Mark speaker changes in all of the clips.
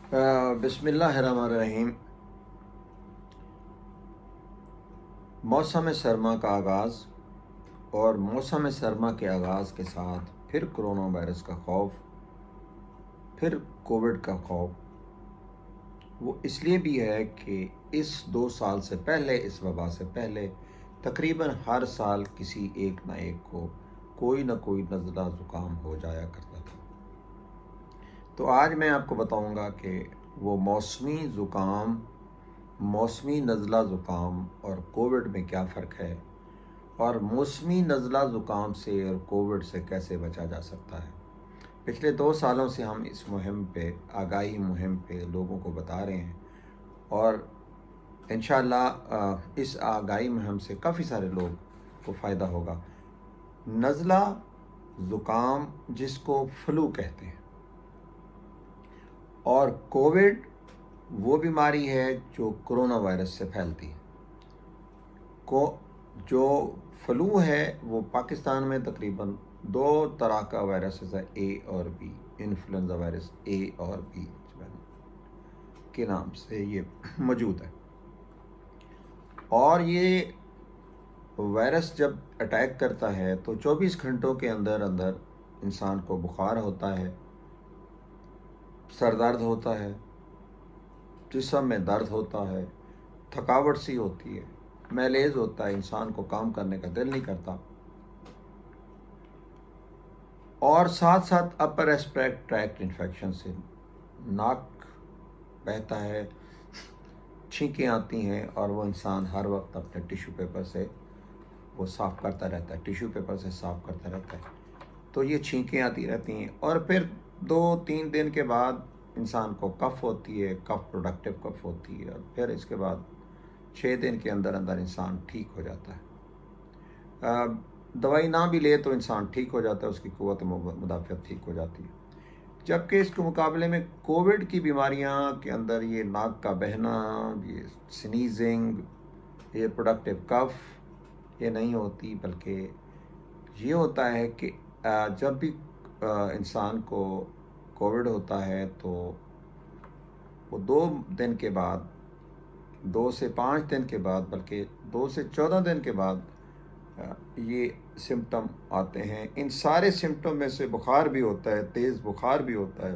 Speaker 1: बिस्मिल्लाहिर्रहमानिर्रहीम। मौसम सरमा का आगाज़ और मौसम सरमा के आगाज़ के साथ फिर कोरोना वायरस का खौफ, फिर कोविड का खौफ। वो इसलिए भी है कि इस 2 साल से पहले, इस वबा से पहले तकरीबन हर साल किसी एक ना एक को कोई ना कोई नज़ला ज़ुकाम हो जाया करता था। तो आज मैं आपको बताऊंगा कि वो मौसमी ज़ुकाम, मौसमी नज़ला ज़ुकाम और कोविड में क्या फ़र्क है, और मौसमी नज़ला ज़ुकाम से और कोविड से कैसे बचा जा सकता है। पिछले 2 सालों से हम इस मुहिम पे, आगाही मुहिम पे लोगों को बता रहे हैं, और इंशाअल्लाह इस आगाही मुहिम से काफ़ी सारे लोग को फ़ायदा होगा। नज़ला ज़ुकाम जिसको फ्लू कहते हैं, और कोविड वो बीमारी है जो कोरोना वायरस से फैलती है। जो फ्लू है वो पाकिस्तान में तकरीबन 2 तरह का वायरस है, ए और बी, इन्फ्लुएंजा वायरस ए और बी के नाम से ये मौजूद है। और ये वायरस जब अटैक करता है तो 24 घंटों के अंदर अंदर इंसान को बुखार होता है, सर दर्द होता है, जिस्म में दर्द होता है, थकावट सी होती है, मैलेज होता है, इंसान को काम करने का दिल नहीं करता, और साथ साथ अपर रेस्पिरेटरी ट्रैक्ट इन्फेक्शन से नाक बहता है, छींकें आती हैं, और वो इंसान हर वक्त अपने टिश्यू पेपर से वो साफ़ करता रहता है, टिश्यू पेपर से साफ़ करता रहता है। तो ये छींकें आती रहती हैं, और फिर 2-3 दिन के बाद इंसान को कफ़ होती है, कफ़ प्रोडक्टिव कफ़ होती है, और फिर इसके बाद 6 दिन के अंदर अंदर इंसान ठीक हो जाता है। दवाई ना भी ले तो इंसान ठीक हो जाता है, उसकी क़ुव्वत मुदाफ़ियत ठीक हो जाती है। जबकि इसके मुकाबले में कोविड की बीमारियां के अंदर ये नाक का बहना, ये स्नीजिंग, ये प्रोडक्टिव कफ़ ये नहीं होती, बल्कि ये होता है कि जब भी इंसान को कोविड होता है तो वो 2 दिन के बाद, 2 से 5 दिन के बाद, बल्कि 2 से 14 दिन के बाद ये सिम्टम आते हैं। इन सारे सिम्टम में से बुखार भी होता है, तेज़ बुखार भी होता है,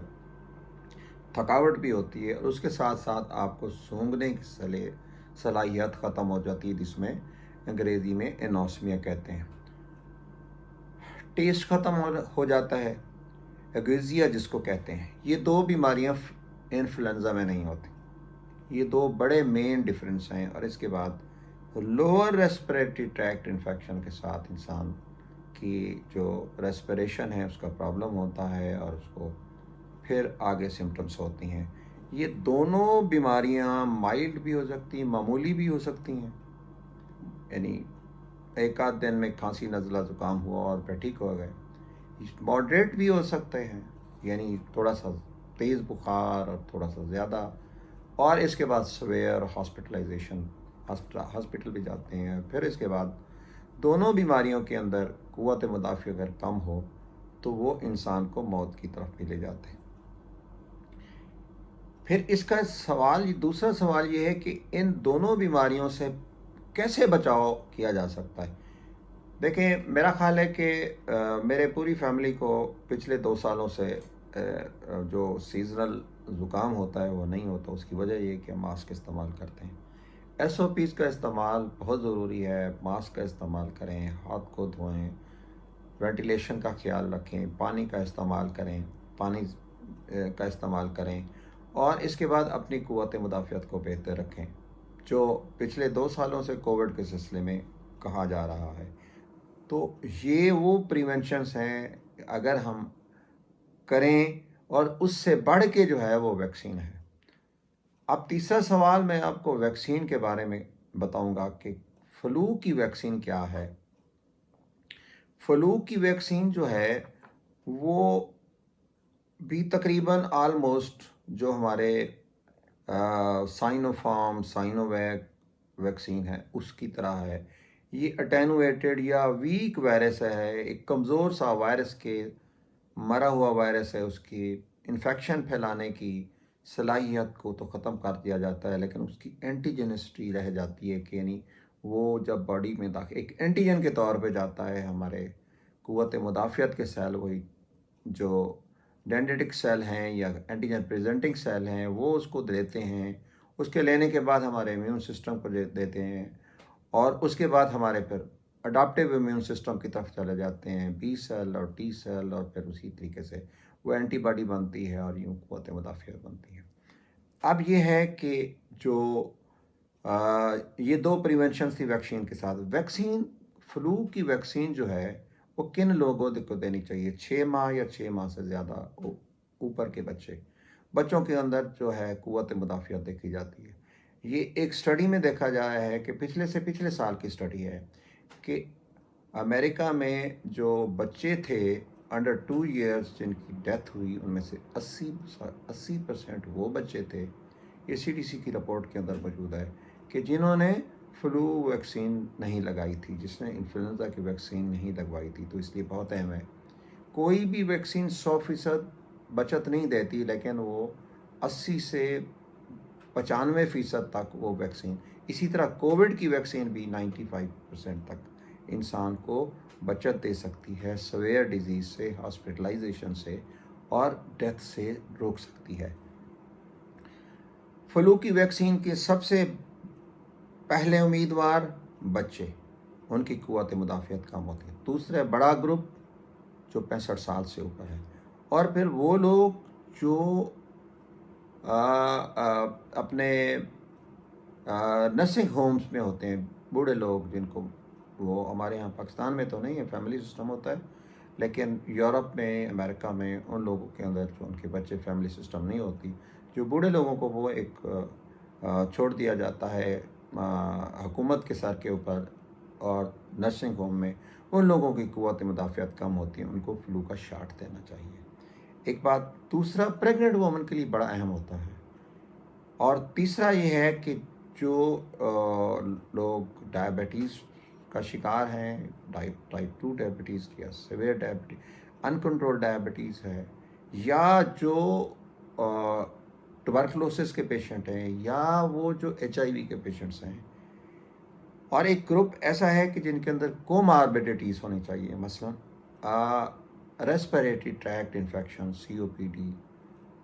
Speaker 1: थकावट भी होती है, और उसके साथ साथ आपको सूंघने की सलाहियत ख़त्म हो जाती है, जिसमें अंग्रेज़ी में एनोस्मिया कहते हैं। टेस्ट ख़त्म हो जाता है, एगेजिया जिसको कहते हैं। ये 2 बीमारियां इन्फ्लुएंजा में नहीं होती। ये 2 बड़े मेन डिफरेंस हैं। और इसके बाद लोअर रेस्पिरेटरी ट्रैक्ट इन्फेक्शन के साथ इंसान की जो रेस्पिरेशन है उसका प्रॉब्लम होता है, और उसको फिर आगे सिम्टम्स होती हैं। ये दोनों बीमारियां माइल्ड भी हो सकती हैं, मामूली भी हो सकती हैं, यानी एक आध दिन में खांसी नज़ला ज़ुकाम हुआ और फिर ठीक हो गए। मॉडरेट भी हो सकते हैं, यानी थोड़ा सा तेज़ बुखार और थोड़ा सा ज़्यादा, और इसके बाद सवेयर हॉस्पिटलाइजेशन, हॉस्पिटल भी जाते हैं। फिर इसके बाद दोनों बीमारियों के अंदर क़ुव्वत मुदाफ़ा अगर कम हो तो वो इंसान को मौत की तरफ भी ले जाते हैं। फिर इसका सवाल, दूसरा सवाल ये है कि इन दोनों बीमारियों से कैसे बचाव किया जा सकता है। देखें, मेरा ख़्याल है कि मेरे पूरी फैमिली को पिछले 2 सालों से जो सीज़नल ज़ुकाम होता है वो नहीं होता। उसकी वजह ये कि हम मास्क इस्तेमाल करते हैं। SOPs का इस्तेमाल बहुत ज़रूरी है। मास्क का इस्तेमाल करें, हाथ को धोएं, वेंटिलेशन का ख्याल रखें, पानी का इस्तेमाल करें, पानी का इस्तेमाल करें, और इसके बाद अपनी क़ुव्वत मुदाफ़ियत को बेहतर रखें, जो पिछले 2 सालों से कोविड के सिलसिले में कहा जा रहा है। तो ये वो प्रिवेंशंस हैं अगर हम करें, और उससे बढ़ के जो है वो वैक्सीन है। अब तीसरा सवाल मैं आपको वैक्सीन के बारे में बताऊंगा कि फ्लू की वैक्सीन क्या है। फ्लू की वैक्सीन जो है वो भी तकरीबन आलमोस्ट जो हमारे साइनोफार्म, साइनोवैक वैक्सीन है उसकी तरह है। ये अटेनुएटेड या वीक वायरस है, एक कमज़ोर सा वायरस के, मरा हुआ वायरस है। उसकी इन्फेक्शन फैलाने की صلاحیت کو تو ختم کر دیا جاتا ہے، لیکن اس کی اینٹیجنسٹی رہ جاتی ہے کہ یعنی وہ جب باڈی میں داخل ایک اینٹیجن کے طور پہ جاتا ہے، ہمارے قوت مدافعت کے سیل، وہی جو ڈینڈریٹک سیل ہیں یا اینٹیجن پریزنٹنگ سیل ہیں، وہ اس کو دیتے ہیں. اس کے لینے کے بعد ہمارے امیون سسٹم کو دیتے ہیں، اور اس کے بعد ہمارے پھر اڈاپٹیو امیون سسٹم کی طرف چلے جاتے ہیں، بی سیل اور ٹی سیل، اور پھر اسی طریقے سے وہ اینٹی باڈی بنتی ہے اور یوں قوت مدافعت بنتی ہے. اب یہ ہے کہ جو یہ دو پریونشنز تھی ویکسین کے ساتھ. ویکسین، فلو کی ویکسین جو ہے وہ کن لوگوں کو دینی چاہیے؟ 6 ماہ یا 6 ماہ سے زیادہ اوپر کے بچوں کے اندر جو ہے قوت مدافعت دیکھی جاتی ہے. یہ ایک سٹڈی میں دیکھا جایا ہے کہ پچھلے سال کی سٹڈی ہے کہ امریکہ میں جو بچے تھے انڈر 2 ایئرس جن کی ڈیتھ ہوئی، ان میں سے 80% وہ بچے تھے، یہ CDC کی رپورٹ کے اندر موجود ہے، کہ جنہوں نے فلو ویکسین نہیں لگائی تھی، جس نے انفلوئنزا کی ویکسین نہیں لگوائی تھی. تو اس لیے بہت اہم ہے. کوئی بھی ویکسین 100% بچت نہیں دیتی، لیکن وہ 80 سے 95% تک وہ ویکسین. اسی طرح کووڈ کی ویکسین بھی 95% تک انسان کو بچت دے سکتی ہے سویئر ڈیزیز سے، ہاسپٹلائزیشن سے اور ڈیتھ سے روک سکتی ہے. فلو کی ویکسین کے سب سے پہلے امیدوار بچے، ان کی قوت مدافعت کم ہوتی ہے. دوسرا بڑا گروپ جو 65 سال سے اوپر ہے، اور پھر وہ لوگ جو اپنے نرسنگ ہومز میں ہوتے ہیں، بوڑھے لوگ جن کو، وہ ہمارے یہاں پاکستان میں تو نہیں ہے، فیملی سسٹم ہوتا ہے، لیکن یورپ میں، امریکہ میں ان لوگوں کے اندر جو ان کے بچے فیملی سسٹم نہیں ہوتی، جو بوڑھے لوگوں کو وہ ایک چھوڑ دیا جاتا ہے حکومت کے سر کے اوپر، اور نرسنگ ہوم میں ان لوگوں کی قوت مدافعت کم ہوتی ہے، ان کو فلو کا شاٹ دینا چاہیے. ایک بات. دوسرا پریگننٹ وومن کے لیے بڑا اہم ہوتا ہے. اور تیسرا یہ ہے کہ جو لوگ ڈائبٹیز کا شکار ہیں، ٹائپ 2 ڈائبٹیز یا سیویئر ڈائبٹیز، انکنٹرول ڈائبٹیز ہے، یا جو ٹوبرکلوسس کے پیشنٹ ہیں، یا وہ جو HIV کے پیشنٹس ہیں. اور ایک گروپ ایسا ہے کہ جن کے اندر کوماربیڈیٹیز ہونی چاہیے، مثلا respiratory tract infection, COPD،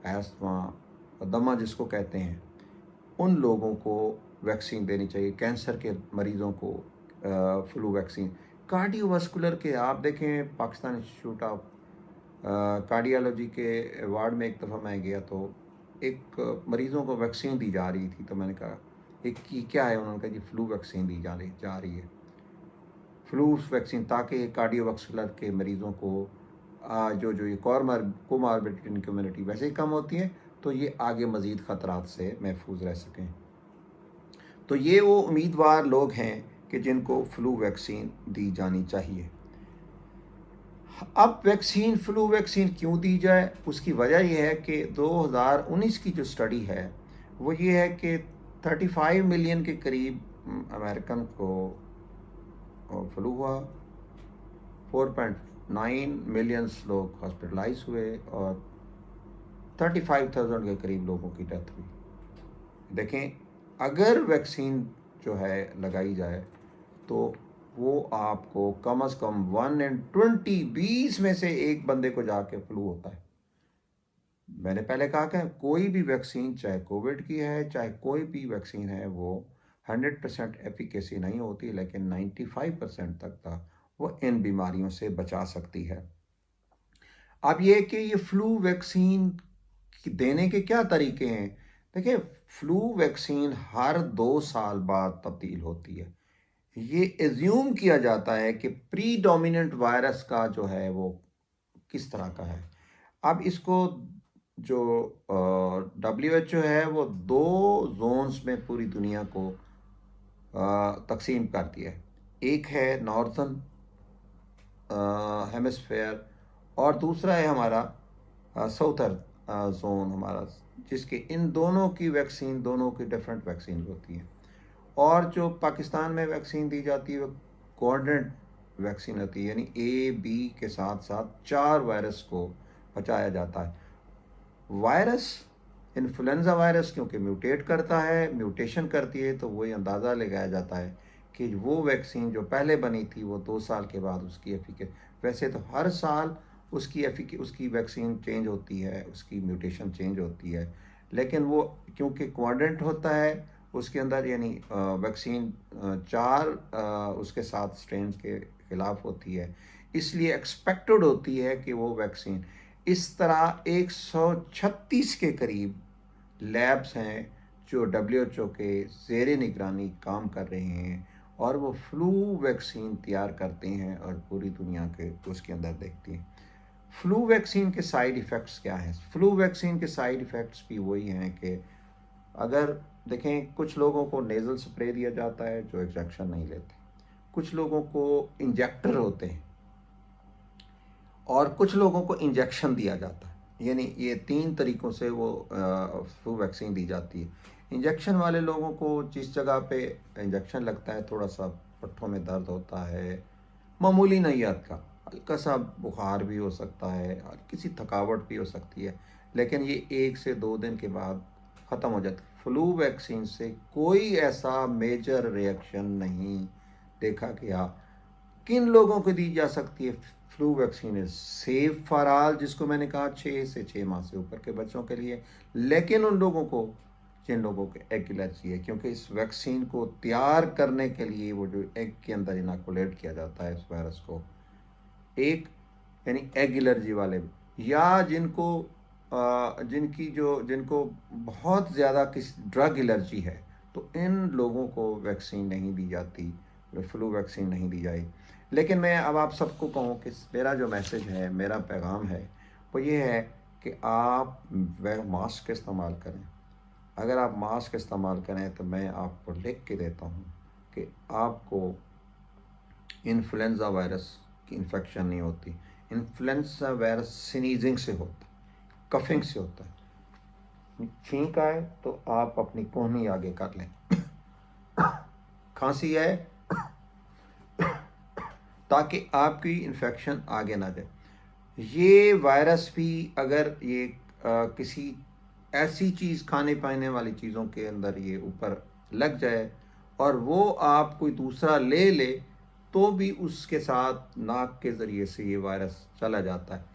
Speaker 1: asthma, دمہ جس کو کہتے ہیں، ان لوگوں کو ویکسین دینی چاہیے. کینسر کے مریضوں کو فلو ویکسین. کارڈیو واسکولر کے آپ دیکھیں، پاکستان انسٹیٹیوٹ آف کارڈیالوجی کے وارڈ میں ایک دفعہ میں گیا تو ایک مریضوں کو ویکسین دی جا رہی تھی. تو میں نے کہا ایک کی کیا ہے؟ انہوں نے کہا جی فلو ویکسین دی جا رہی ہے، فلو ویکسین، تاکہ کارڈیو واسکولر کے مریضوں کو جو یہ کوماربیڈ ان کمیونٹی ویسے ہی کم ہوتی ہیں، تو یہ آگے مزید خطرات سے محفوظ رہ سکیں. تو یہ وہ امیدوار لوگ ہیں کہ جن کو فلو ویکسین دی جانی چاہیے. اب فلو ویکسین کیوں دی جائے؟ اس کی وجہ یہ ہے کہ 2019 کی جو سٹڈی ہے وہ یہ ہے کہ 35 ملین کے قریب امریکن کو فلو ہوا، 4.9 ملینز لوگ ہاسپٹلائز ہوئے، اور 35,000 کے قریب لوگوں کی ڈیتھ ہوئی. دیکھیں، اگر ویکسین جو ہے لگائی جائے تو وہ آپ کو کم از کم 1 in 20 میں سے ایک بندے کو جا کے فلو ہوتا ہے. میں نے پہلے کہا کہ کوئی بھی ویکسین، چاہے کووڈ کی ہے، چاہے کوئی بھی ویکسین ہے، وہ 100% ایفیکیسی نہیں ہوتی، لیکن 95% تک تھا وہ ان بیماریوں سے بچا سکتی ہے. اب یہ کہ یہ فلو ویکسین دینے کے کیا طریقے ہیں؟ دیکھیں، فلو ویکسین ہر 2 سال بعد تبدیل ہوتی ہے. یہ ایزیوم کیا جاتا ہے کہ پری ڈومیننٹ وائرس کا جو ہے وہ کس طرح کا ہے. اب اس کو جو WHO ہے وہ 2 زونز میں پوری دنیا کو تقسیم کرتی ہے. ایک ہے ناردرن ہیمسفیئر، اور دوسرا ہے ہمارا ساؤتھرن زون ہمارا، جس کے ان دونوں کی ویکسین، دونوں کی ڈیفرنٹ ویکسین ہوتی ہیں. اور جو پاکستان میں ویکسین دی جاتی ہے وہ کوآرڈینیٹ ویکسین ہوتی ہے، یعنی A-B کے ساتھ ساتھ 4 وائرس کو بچایا جاتا ہے. وائرس इन्फ्लुएंजा वायरस क्योंकि म्यूटेट करता है, म्यूटेशन करती है, तो वही अंदाज़ा लगाया जाता है कि वो वैक्सीन जो पहले बनी थी वो 2 साल के बाद उसकी एफिकेसी, वैसे तो हर साल उसकी वैक्सीन चेंज होती है, उसकी म्यूटेशन चेंज होती है, लेकिन वो क्योंकि कोऑर्डिनेट होता है उसके अंदर, यानी वैक्सीन 4 उसके 7 स्ट्रेन के खिलाफ होती है, इसलिए एक्सपेक्टेड होती है कि वो वैक्सीन इस तरह 136 के करीब लैब्स हैं जो WHO के ज़ेर निगरानी काम कर रहे हैं और वो फ्लू वैक्सीन तैयार करते हैं और पूरी दुनिया के उसके अंदर देखती हैं। फ्लू वैक्सीन के साइड इफ़ेक्ट्स क्या हैं? फ्लू वैक्सीन के साइड इफ़ेक्ट्स भी वही हैं कि अगर देखें, कुछ लोगों को नेज़ल स्प्रे दिया जाता है जो इंजेक्शन नहीं लेते, कुछ लोगों को इंजेक्टर होते हैं और कुछ लोगों को इंजेक्शन दिया जाता है, यानी ये 3 तरीक़ों से वो फ्लू वैक्सीन दी जाती है। इंजेक्शन वाले लोगों को जिस जगह पे इंजेक्शन लगता है थोड़ा सा पट्ठों में दर्द होता है, मामूली नैयत का, हल्का सा बुखार भी हो सकता है और किसी थकावट भी हो सकती है, लेकिन ये 1 से 2 दिन के बाद ख़त्म हो जाता है। फ्लू वैक्सीन से कोई ऐसा मेजर रिएक्शन नहीं देखा गया। किन लोगों को दी जा सकती है flu vaccine? Is safe for all, जिसको मैंने कहा 6 से 6 माह से ऊपर के बच्चों के लिए, लेकिन उन लोगों को जिन लोगों के एग एलर्जी है, क्योंकि इस वैक्सीन को तैयार करने के लिए वो जो एग के अंदर इनोकुलेट किया जाता है इस वायरस को, एक यानी एग एलर्जी वाले, या जिनको बहुत ज़्यादा किसी ड्रग एलर्जी है, तो इन लोगों को वैक्सीन नहीं दी जाती, फ्लू वैक्सीन नहीं दी जाए। लेकिन मैं अब आप सबको कहूँ कि मेरा जो मैसेज है, मेरा पैगाम है, वो ये है कि आप मास्क इस्तेमाल करें। अगर आप मास्क इस्तेमाल करें तो मैं आपको लिख के देता हूँ कि आपको इन्फ्लुएंजा वायरस की इन्फेक्शन नहीं होती। इन्फ्लुएंजा वायरस स्नीजिंग से होता है, कफिंग से होता है। छींक आए तो आप अपनी कोहनी आगे कर लें, खांसी है ताकि आपकी इन्फेक्शन आगे ना जाए। ये वायरस भी अगर ये किसी ऐसी चीज़, खाने पाने वाली चीज़ों के अंदर ये ऊपर लग जाए और वो आप कोई दूसरा ले ले, तो भी उसके साथ नाक के ज़रिए से ये वायरस चला जाता है।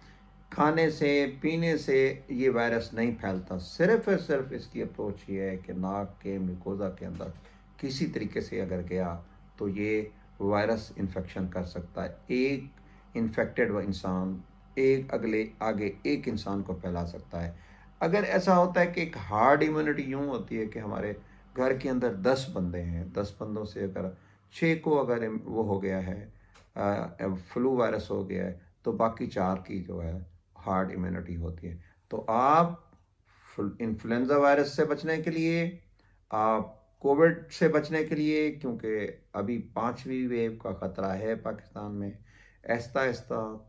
Speaker 1: खाने से पीने से ये वायरस नहीं फैलता, सिर्फ और सिर्फ इसकी अप्रोच ये है कि नाक के म्यूकोज़ा के अंदर किसी तरीके से अगर गया तो ये वायरस इन्फेक्शन कर सकता है। एक इन्फेक्टेड इंसान आगे एक इंसान को फैला सकता है। अगर ऐसा होता है कि एक हार्ड इम्यूनिटी यूँ होती है कि हमारे घर के अंदर 10 बंदे हैं, 10 बंदों से अगर 6 को अगर वो हो गया है, फ्लू वायरस हो गया है, तो बाकी 4 की जो है हार्ड इम्यूनिटी होती है। तो आप इन्फ्लुएंजा वायरस से बचने के लिए, आप कोविड से बचने के लिए, क्योंकि अभी 5वीं वेव का ख़तरा है पाकिस्तान में, आहिस्ता आहिस्ता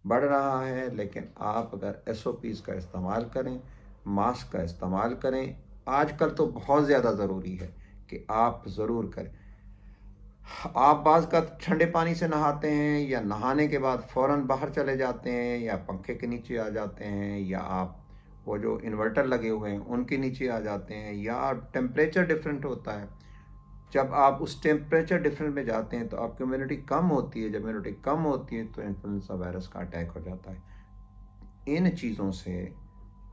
Speaker 1: बढ़ रहा है, लेकिन आप अगर SOPs का इस्तेमाल करें, मास्क का इस्तेमाल करें, आजकल तो बहुत ज़्यादा ज़रूरी है कि आप ज़रूर करें। आप बाज़ का ठंडे पानी से नहाते हैं या नहाने के बाद फ़ौरन बाहर चले जाते हैं या पंखे के नीचे आ जाते हैं, या आप वो जो इन्वर्टर लगे हुए हैं उनके नीचे आ जाते हैं, या टेम्परेचर डिफरेंट होता है। जब आप उस टेम्परेचर डिफरेंट में जाते हैं तो आपकी इम्यूनिटी कम होती है, जब इम्यूनिटी कम होती है तो इन्फ्लुएंजा वायरस का अटैक हो जाता है। इन चीज़ों से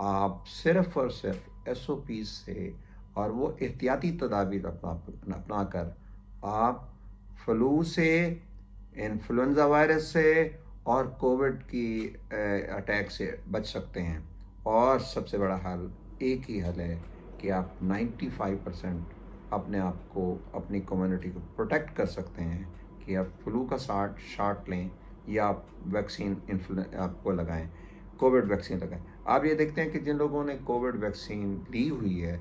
Speaker 1: आप सिर्फ़ और सिर्फ SOPs से और वो एहतियाती तदाबीर अपना कर आप फ्लू से, इन्फ्लुएंजा वायरस से और कोविड की अटैक से बच सकते हैं। और सबसे बड़ा हल एक ही हल है कि आप 95% अपने आप को, अपनी कम्युनिटी को प्रोटेक्ट कर सकते हैं कि आप फ्लू का शॉट लें या आप वैक्सीन आपको लगाएं, कोविड वैक्सीन लगाएं। आप ये देखते हैं कि जिन लोगों ने कोविड वैक्सीन ली हुई है,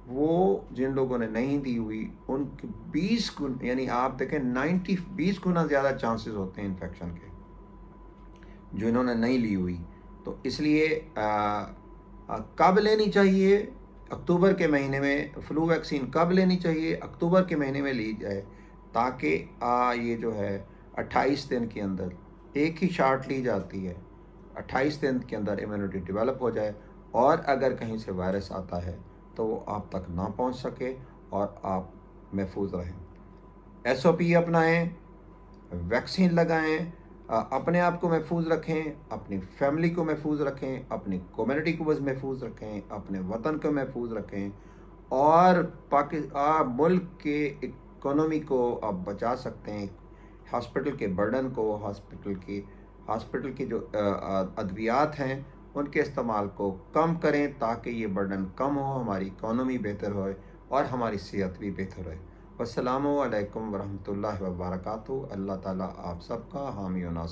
Speaker 1: वो जिन लोगों ने नहीं दी हुई उनके 20 गुना, यानी आप देखें 20 गुना ज़्यादा चांसेस होते हैं इन्फेक्शन के जो इन्होंने नहीं ली हुई। तो इसलिए कब लेनी चाहिए? अक्टूबर के महीने में फ्लू वैक्सीन कब लेनी चाहिए? अक्टूबर के महीने में ली जाए, ताकि ये जो है 28 दिन के अंदर एक ही शॉट ली जाती है, 28 दिन के अंदर इम्यूनिटी डेवलप हो जाए اور اگر کہیں سے وائرس آتا ہے تو وہ آپ تک نہ پہنچ سکے اور آپ محفوظ رہیں۔ SOP اپنائیں، ویکسین لگائیں، اپنے آپ کو محفوظ رکھیں، اپنی فیملی کو محفوظ رکھیں، اپنی کمیونٹی کو محفوظ رکھیں، اپنے وطن کو محفوظ رکھیں، اور ملک کے اکانومی کو آپ بچا سکتے ہیں۔ ہاسپٹل کے برڈن کو، ہاسپٹل کی جو ادویات ہیں ان کے استعمال کو کم کریں تاکہ یہ برڈن کم ہو، ہماری اکانومی بہتر ہوئے اور ہماری صحت بھی بہتر ہوئے۔ السلام علیکم ورحمۃ اللہ وبرکاتہ۔ اللہ تعالیٰ آپ سب کا حامی و ناصر